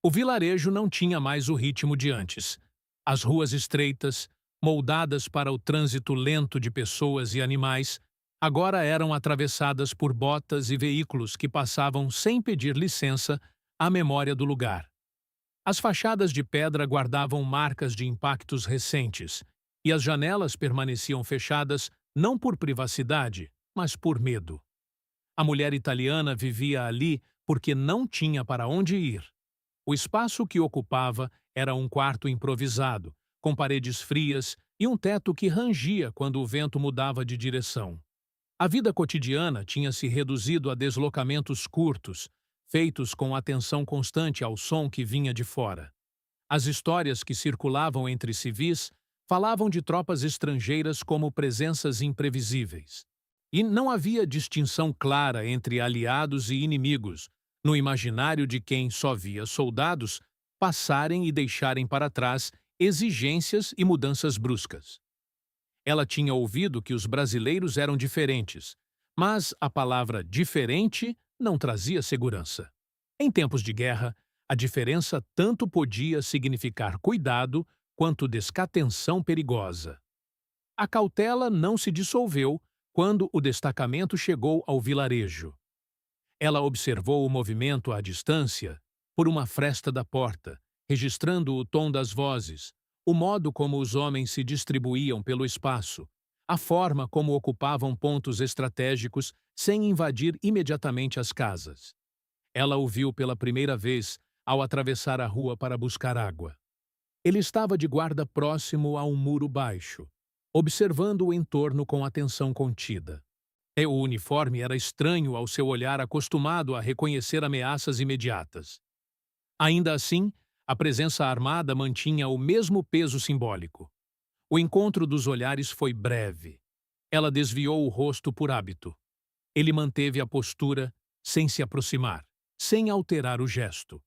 O vilarejo não tinha mais o ritmo de antes. As ruas estreitas, moldadas para o trânsito lento de pessoas e animais, agora eram atravessadas por botas e veículos que passavam sem pedir licença à memória do lugar. As fachadas de pedra guardavam marcas de impactos recentes, e as janelas permaneciam fechadas não por privacidade, mas por medo. A mulher italiana vivia ali porque não tinha para onde ir. O espaço que ocupava era um quarto improvisado, com paredes frias e um teto que rangia quando o vento mudava de direção. A vida cotidiana tinha se reduzido a deslocamentos curtos, feitos com atenção constante ao som que vinha de fora. As histórias que circulavam entre civis falavam de tropas estrangeiras como presenças imprevisíveis. E não havia distinção clara entre aliados e inimigos, no imaginário de quem só via soldados passarem e deixarem para trás exigências e mudanças bruscas. Ela tinha ouvido que os brasileiros eram diferentes, mas a palavra diferente não trazia segurança. Em tempos de guerra, a diferença tanto podia significar cuidado quanto descatenção perigosa. A cautela não se dissolveu quando o destacamento chegou ao vilarejo. Ela observou o movimento à distância, por uma fresta da porta, registrando o tom das vozes, o modo como os homens se distribuíam pelo espaço, a forma como ocupavam pontos estratégicos sem invadir imediatamente as casas. Ela o viu pela primeira vez ao atravessar a rua para buscar água. Ele estava de guarda próximo a um muro baixo, observando o entorno com atenção contida. O uniforme era estranho ao seu olhar acostumado a reconhecer ameaças imediatas. Ainda assim, a presença armada mantinha o mesmo peso simbólico. O encontro dos olhares foi breve. Ela desviou o rosto por hábito. Ele manteve a postura, sem se aproximar, sem alterar o gesto.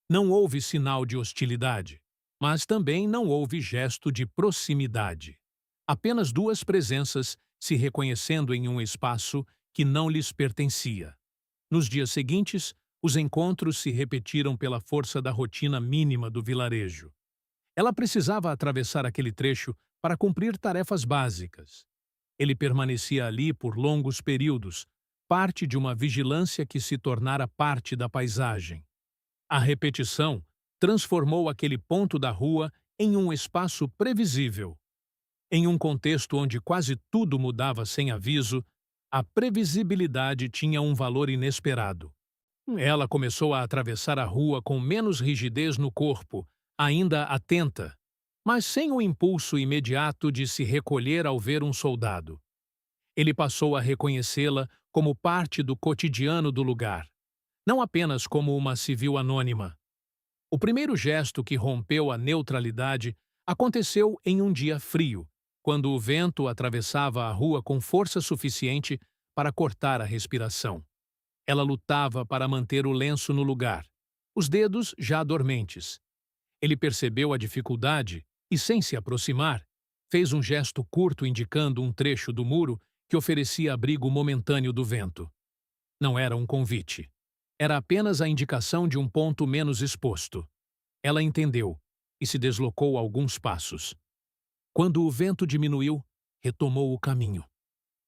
Não houve sinal de hostilidade, mas também não houve gesto de proximidade. Apenas duas presenças se reconhecendo em um espaço que não lhes pertencia. Nos dias seguintes, os encontros se repetiram pela força da rotina mínima do vilarejo. Ela precisava atravessar aquele trecho para cumprir tarefas básicas. Ele permanecia ali por longos períodos, parte de uma vigilância que se tornara parte da paisagem. A repetição transformou aquele ponto da rua em um espaço previsível. Em um contexto onde quase tudo mudava sem aviso, a previsibilidade tinha um valor inesperado. Ela começou a atravessar a rua com menos rigidez no corpo, ainda atenta, mas sem o impulso imediato de se recolher ao ver um soldado. Ele passou a reconhecê-la como parte do cotidiano do lugar, não apenas como uma civil anônima. O primeiro gesto que rompeu a neutralidade aconteceu em um dia frio, quando o vento atravessava a rua com força suficiente para cortar a respiração. Ela lutava para manter o lenço no lugar, os dedos já dormentes. Ele percebeu a dificuldade e, sem se aproximar, fez um gesto curto indicando um trecho do muro que oferecia abrigo momentâneo do vento. Não era um convite. Era apenas a indicação de um ponto menos exposto. Ela entendeu e se deslocou alguns passos. Quando o vento diminuiu, retomou o caminho.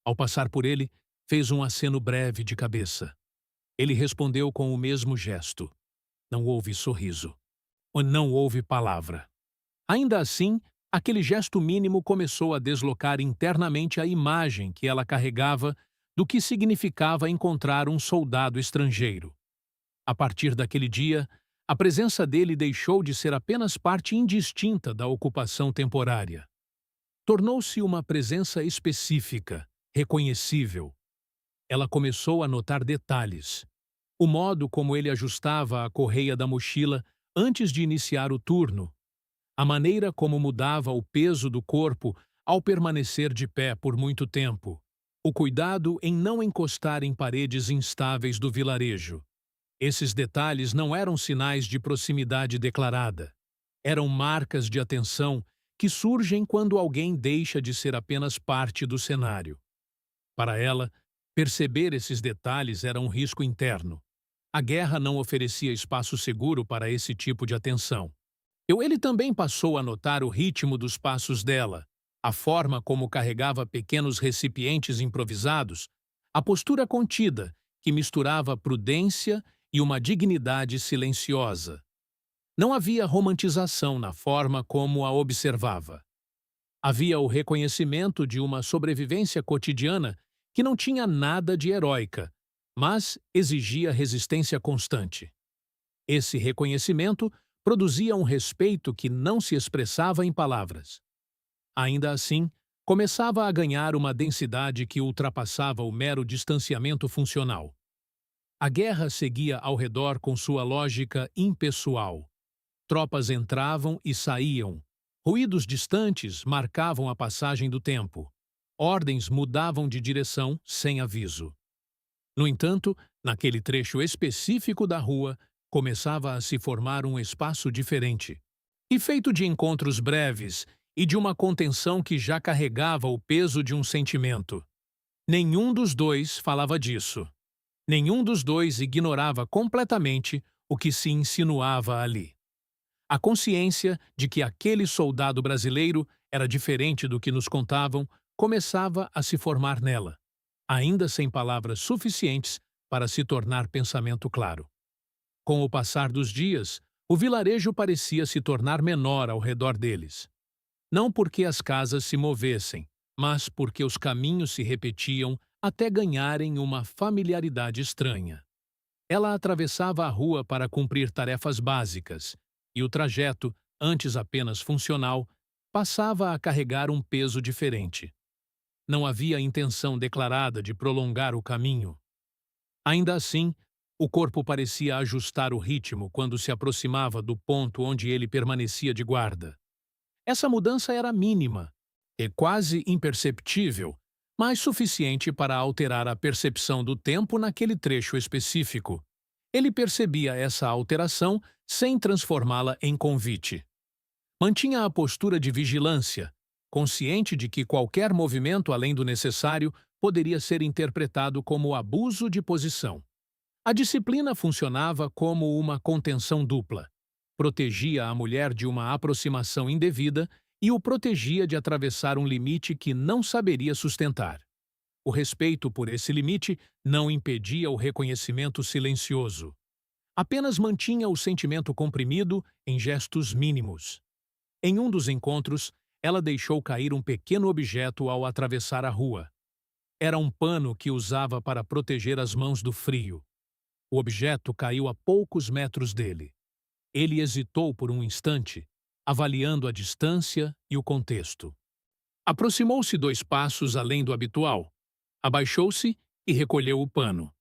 Ao passar por ele, fez um aceno breve de cabeça. Ele respondeu com o mesmo gesto. Não houve sorriso. Não houve palavra. Ainda assim, aquele gesto mínimo começou a deslocar internamente a imagem que ela carregava do que significava encontrar um soldado estrangeiro. A partir daquele dia, a presença dele deixou de ser apenas parte indistinta da ocupação temporária. Tornou-se uma presença específica, reconhecível. Ela começou a notar detalhes. O modo como ele ajustava a correia da mochila antes de iniciar o turno. A maneira como mudava o peso do corpo ao permanecer de pé por muito tempo. O cuidado em não encostar em paredes instáveis do vilarejo. Esses detalhes não eram sinais de proximidade declarada. Eram marcas de atenção que surgem quando alguém deixa de ser apenas parte do cenário. Para ela, perceber esses detalhes era um risco interno. A guerra não oferecia espaço seguro para esse tipo de atenção. Ele também passou a notar o ritmo dos passos dela, a forma como carregava pequenos recipientes improvisados, a postura contida, que misturava prudência e uma dignidade silenciosa. Não havia romantização na forma como a observava. Havia o reconhecimento de uma sobrevivência cotidiana que não tinha nada de heróica, mas exigia resistência constante. Esse reconhecimento produzia um respeito que não se expressava em palavras. Ainda assim, começava a ganhar uma densidade que ultrapassava o mero distanciamento funcional. A guerra seguia ao redor com sua lógica impessoal. Tropas entravam e saíam. Ruídos distantes marcavam a passagem do tempo. Ordens mudavam de direção sem aviso. No entanto, naquele trecho específico da rua, começava a se formar um espaço diferente. E feito de encontros breves e de uma contenção que já carregava o peso de um sentimento. Nenhum dos dois falava disso. Nenhum dos dois ignorava completamente o que se insinuava ali. A consciência de que aquele soldado brasileiro era diferente do que nos contavam começava a se formar nela, ainda sem palavras suficientes para se tornar pensamento claro. Com o passar dos dias, o vilarejo parecia se tornar menor ao redor deles. Não porque as casas se movessem, mas porque os caminhos se repetiam até ganharem uma familiaridade estranha. Ela atravessava a rua para cumprir tarefas básicas, e o trajeto, antes apenas funcional, passava a carregar um peso diferente. Não havia intenção declarada de prolongar o caminho. Ainda assim, o corpo parecia ajustar o ritmo quando se aproximava do ponto onde ele permanecia de guarda. Essa mudança era mínima e quase imperceptível, mas suficiente para alterar a percepção do tempo naquele trecho específico. Ele percebia essa alteração sem transformá-la em convite. Mantinha a postura de vigilância, consciente de que qualquer movimento além do necessário poderia ser interpretado como abuso de posição. A disciplina funcionava como uma contenção dupla. Protegia a mulher de uma aproximação indevida e o protegia de atravessar um limite que não saberia sustentar. O respeito por esse limite não impedia o reconhecimento silencioso. Apenas mantinha o sentimento comprimido em gestos mínimos. Em um dos encontros, ela deixou cair um pequeno objeto ao atravessar a rua. Era um pano que usava para proteger as mãos do frio. O objeto caiu a poucos metros dele. Ele hesitou por um instante, avaliando a distância e o contexto. Aproximou-se 2 passos além do habitual. Abaixou-se e recolheu o pano.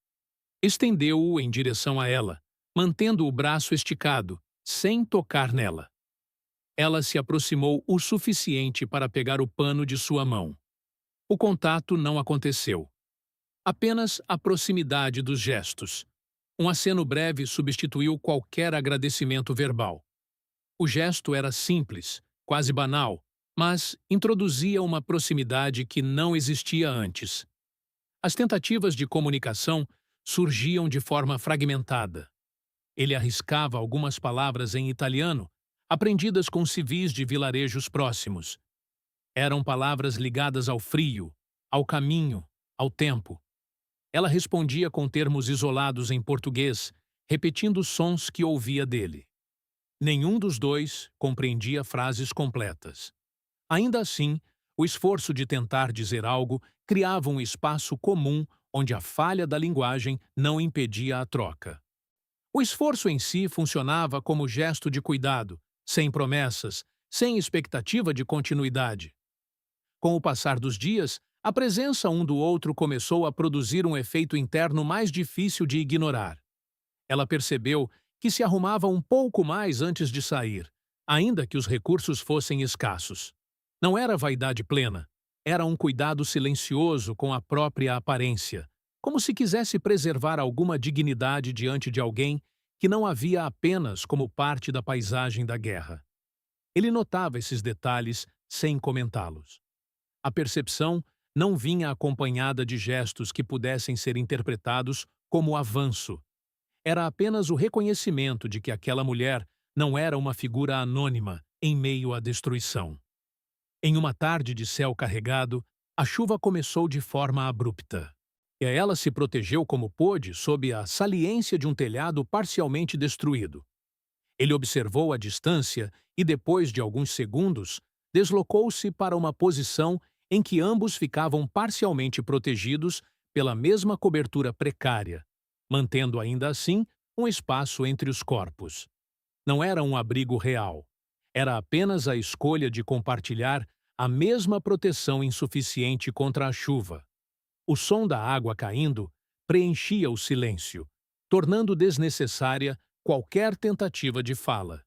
Estendeu-o em direção a ela, mantendo o braço esticado, sem tocar nela. Ela se aproximou o suficiente para pegar o pano de sua mão. O contato não aconteceu. Apenas a proximidade dos gestos. Um aceno breve substituiu qualquer agradecimento verbal. O gesto era simples, quase banal, mas introduzia uma proximidade que não existia antes. As tentativas de comunicação surgiam de forma fragmentada. Ele arriscava algumas palavras em italiano, aprendidas com civis de vilarejos próximos. Eram palavras ligadas ao frio, ao caminho, ao tempo. Ela respondia com termos isolados em português, repetindo sons que ouvia dele. Nenhum dos dois compreendia frases completas. Ainda assim, o esforço de tentar dizer algo criava um espaço comum onde a falha da linguagem não impedia a troca. O esforço em si funcionava como gesto de cuidado, sem promessas, sem expectativa de continuidade. Com o passar dos dias, a presença um do outro começou a produzir um efeito interno mais difícil de ignorar. Ela percebeu que se arrumava um pouco mais antes de sair, ainda que os recursos fossem escassos. Não era vaidade plena, era um cuidado silencioso com a própria aparência, como se quisesse preservar alguma dignidade diante de alguém que não a via apenas como parte da paisagem da guerra. Ele notava esses detalhes sem comentá-los. A percepção não vinha acompanhada de gestos que pudessem ser interpretados como avanço. era apenas o reconhecimento de que aquela mulher não era uma figura anônima em meio à destruição. Em uma tarde de céu carregado, a chuva começou de forma abrupta. E ela se protegeu como pôde sob a saliência de um telhado parcialmente destruído. Ele observou a distância e, depois de alguns segundos, deslocou-se para uma posição em que ambos ficavam parcialmente protegidos pela mesma cobertura precária, mantendo ainda assim um espaço entre os corpos. Não era um abrigo real. Era apenas a escolha de compartilhar a mesma proteção insuficiente contra a chuva. O som da água caindo preenchia o silêncio, tornando desnecessária qualquer tentativa de fala.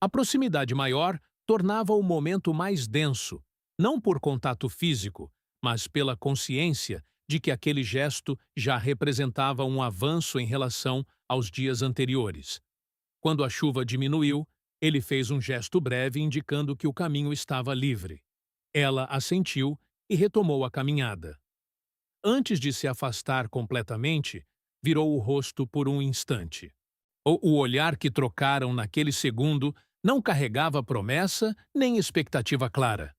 A proximidade maior tornava o momento mais denso, não por contato físico, mas pela consciência de que aquele gesto já representava um avanço em relação aos dias anteriores. Quando a chuva diminuiu, ele fez um gesto breve indicando que o caminho estava livre. Ela assentiu e retomou a caminhada. Antes de se afastar completamente, virou o rosto por um instante. O olhar que trocaram naquele segundo não carregava promessa nem expectativa clara.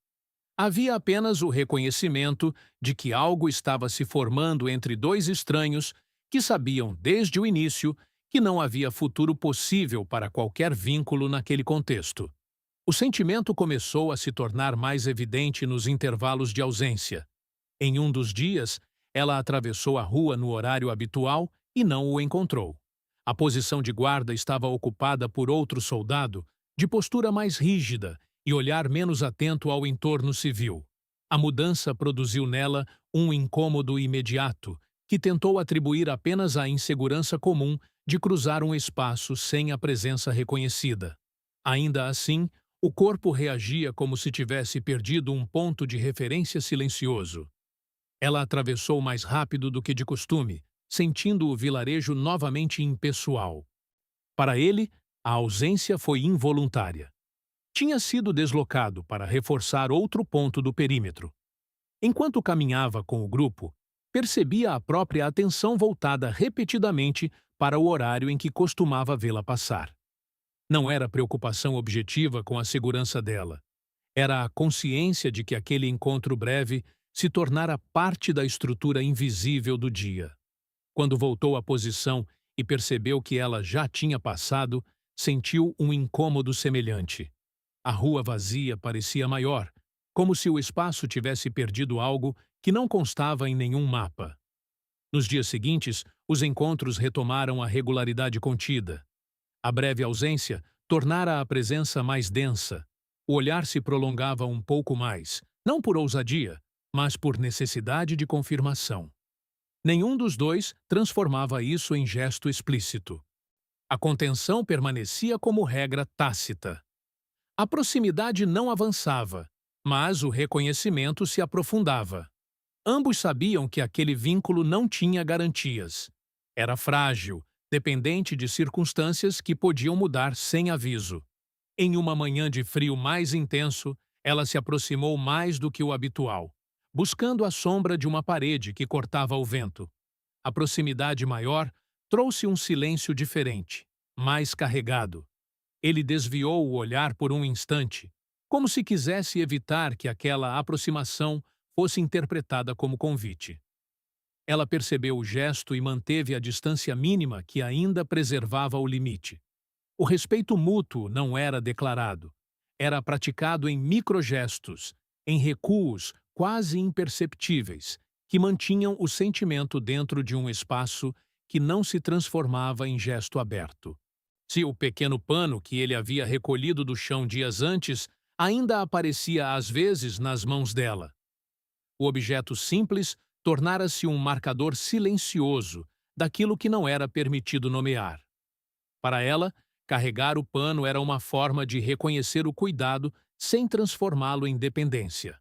Havia apenas o reconhecimento de que algo estava se formando entre dois estranhos que sabiam desde o início que não havia futuro possível para qualquer vínculo naquele contexto. O sentimento começou a se tornar mais evidente nos intervalos de ausência. Em um dos dias, ela atravessou a rua no horário habitual e não o encontrou. A posição de guarda estava ocupada por outro soldado, de postura mais rígida e olhar menos atento ao entorno civil. A mudança produziu nela um incômodo imediato, que tentou atribuir apenas à insegurança comum de cruzar um espaço sem a presença reconhecida. Ainda assim, o corpo reagia como se tivesse perdido um ponto de referência silencioso. Ela atravessou mais rápido do que de costume, sentindo o vilarejo novamente impessoal. Para ele, a ausência foi involuntária. Tinha sido deslocado para reforçar outro ponto do perímetro. Enquanto caminhava com o grupo, percebia a própria atenção voltada repetidamente para o horário em que costumava vê-la passar. Não era preocupação objetiva com a segurança dela. Era a consciência de que aquele encontro breve se tornara parte da estrutura invisível do dia. Quando voltou à posição e percebeu que ela já tinha passado, sentiu um incômodo semelhante. A rua vazia parecia maior, como se o espaço tivesse perdido algo que não constava em nenhum mapa. Nos dias seguintes, os encontros retomaram a regularidade contida. A breve ausência tornara a presença mais densa. O olhar se prolongava um pouco mais, não por ousadia, mas por necessidade de confirmação. Nenhum dos dois transformava isso em gesto explícito. A contenção permanecia como regra tácita. A proximidade não avançava, mas o reconhecimento se aprofundava. Ambos sabiam que aquele vínculo não tinha garantias. Era frágil, dependente de circunstâncias que podiam mudar sem aviso. Em uma manhã de frio mais intenso, ela se aproximou mais do que o habitual, buscando a sombra de uma parede que cortava o vento. A proximidade maior trouxe um silêncio diferente, mais carregado. Ele desviou o olhar por um instante, como se quisesse evitar que aquela aproximação fosse interpretada como convite. Ela percebeu o gesto e manteve a distância mínima que ainda preservava o limite. O respeito mútuo não era declarado. Era praticado em microgestos, em recuos quase imperceptíveis, que mantinham o sentimento dentro de um espaço que não se transformava em gesto aberto. Se o pequeno pano que ele havia recolhido do chão dias antes ainda aparecia às vezes nas mãos dela. O objeto simples tornara-se um marcador silencioso daquilo que não era permitido nomear. Para ela, carregar o pano era uma forma de reconhecer o cuidado sem transformá-lo em dependência.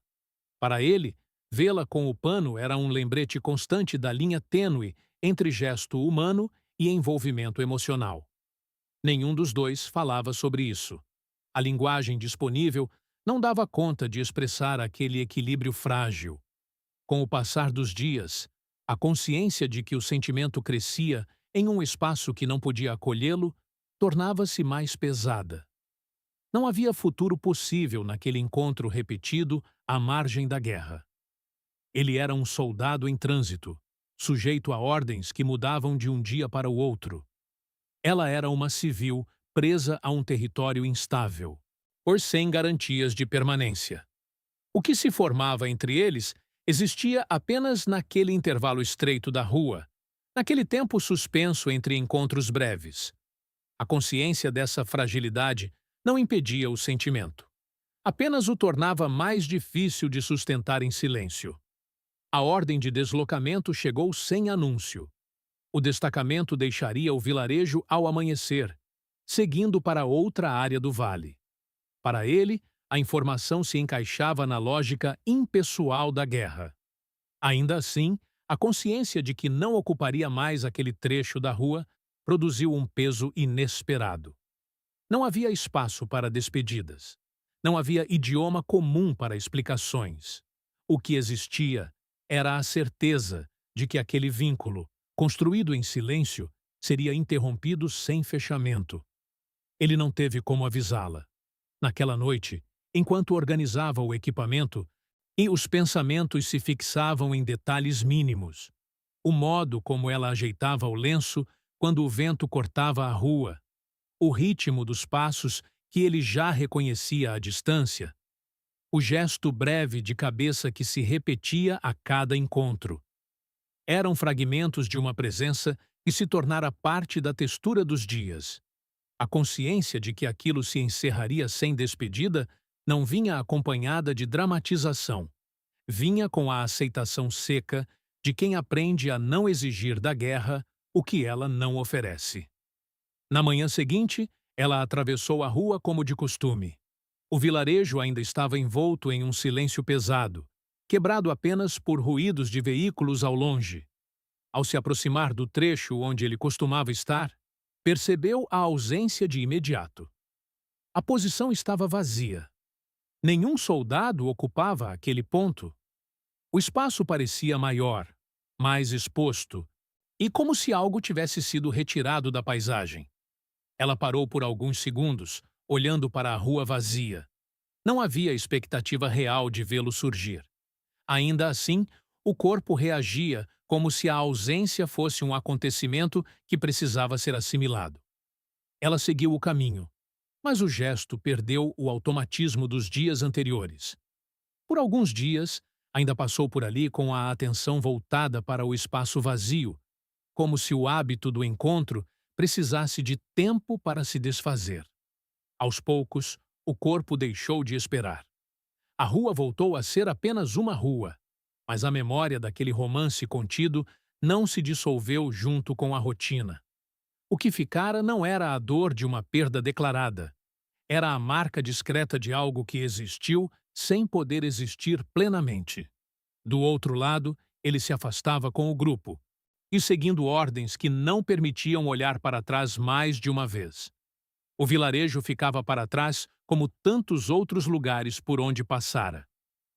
Para ele, vê-la com o pano era um lembrete constante da linha tênue entre gesto humano e envolvimento emocional. Nenhum dos dois falava sobre isso. A linguagem disponível não dava conta de expressar aquele equilíbrio frágil. Com o passar dos dias, a consciência de que o sentimento crescia em um espaço que não podia acolhê-lo, tornava-se mais pesada. Não havia futuro possível naquele encontro repetido à margem da guerra. Ele era um soldado em trânsito, sujeito a ordens que mudavam de um dia para o outro. Ela era uma civil presa a um território instável, por sem garantias de permanência. O que se formava entre eles existia apenas naquele intervalo estreito da rua, naquele tempo suspenso entre encontros breves. A consciência dessa fragilidade não impedia o sentimento. Apenas o tornava mais difícil de sustentar em silêncio. A ordem de deslocamento chegou sem anúncio. O destacamento deixaria o vilarejo ao amanhecer, seguindo para outra área do vale. Para ele, a informação se encaixava na lógica impessoal da guerra. Ainda assim, a consciência de que não ocuparia mais aquele trecho da rua produziu um peso inesperado. Não havia espaço para despedidas. Não havia idioma comum para explicações. O que existia era a certeza de que aquele vínculo, construído em silêncio, seria interrompido sem fechamento. Ele não teve como avisá-la. Naquela noite, enquanto organizava o equipamento, e os pensamentos se fixavam em detalhes mínimos. O modo como ela ajeitava o lenço quando o vento cortava a rua, o ritmo dos passos que ele já reconhecia à distância, o gesto breve de cabeça que se repetia a cada encontro. Eram fragmentos de uma presença que se tornara parte da textura dos dias. A consciência de que aquilo se encerraria sem despedida não vinha acompanhada de dramatização. Vinha com a aceitação seca de quem aprende a não exigir da guerra o que ela não oferece. Na manhã seguinte, ela atravessou a rua como de costume. O vilarejo ainda estava envolto em um silêncio pesado, quebrado apenas por ruídos de veículos ao longe. Ao se aproximar do trecho onde ele costumava estar, percebeu a ausência de imediato. A posição estava vazia. Nenhum soldado ocupava aquele ponto. O espaço parecia maior, mais exposto, e como se algo tivesse sido retirado da paisagem. Ela parou por alguns segundos, olhando para a rua vazia. Não havia expectativa real de vê-lo surgir. Ainda assim, o corpo reagia como se a ausência fosse um acontecimento que precisava ser assimilado. Ela seguiu o caminho, mas o gesto perdeu o automatismo dos dias anteriores. Por alguns dias, ainda passou por ali com a atenção voltada para o espaço vazio, como se o hábito do encontro precisasse de tempo para se desfazer. Aos poucos, o corpo deixou de esperar. A rua voltou a ser apenas uma rua, mas a memória daquele romance contido não se dissolveu junto com a rotina. O que ficara não era a dor de uma perda declarada. Era a marca discreta de algo que existiu sem poder existir plenamente. Do outro lado, ele se afastava com o grupo, e seguindo ordens que não permitiam olhar para trás mais de uma vez. O vilarejo ficava para trás como tantos outros lugares por onde passara.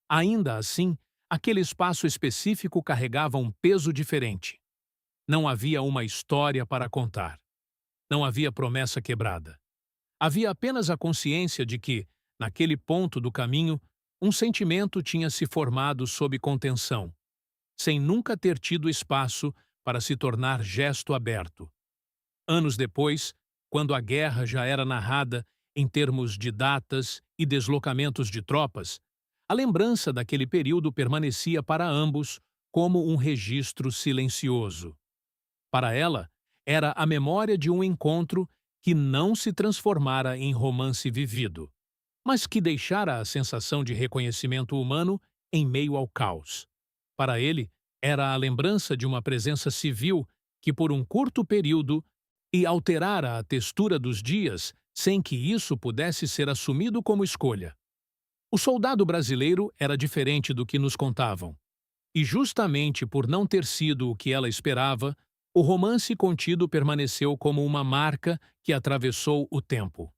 Ainda assim, aquele espaço específico carregava um peso diferente. Não havia uma história para contar. Não havia promessa quebrada. Havia apenas a consciência de que, naquele ponto do caminho, um sentimento tinha se formado sob contenção, sem nunca ter tido espaço para se tornar gesto aberto. Anos depois, quando a guerra já era narrada em termos de datas e deslocamentos de tropas, a lembrança daquele período permanecia para ambos como um registro silencioso. Para ela, era a memória de um encontro que não se transformara em romance vivido, mas que deixara a sensação de reconhecimento humano em meio ao caos. Para ele, era a lembrança de uma presença civil que, por um curto período, alterara a textura dos dias sem que isso pudesse ser assumido como escolha. O soldado brasileiro era diferente do que nos contavam. E justamente por não ter sido o que ela esperava, o romance contido permaneceu como uma marca que atravessou o tempo.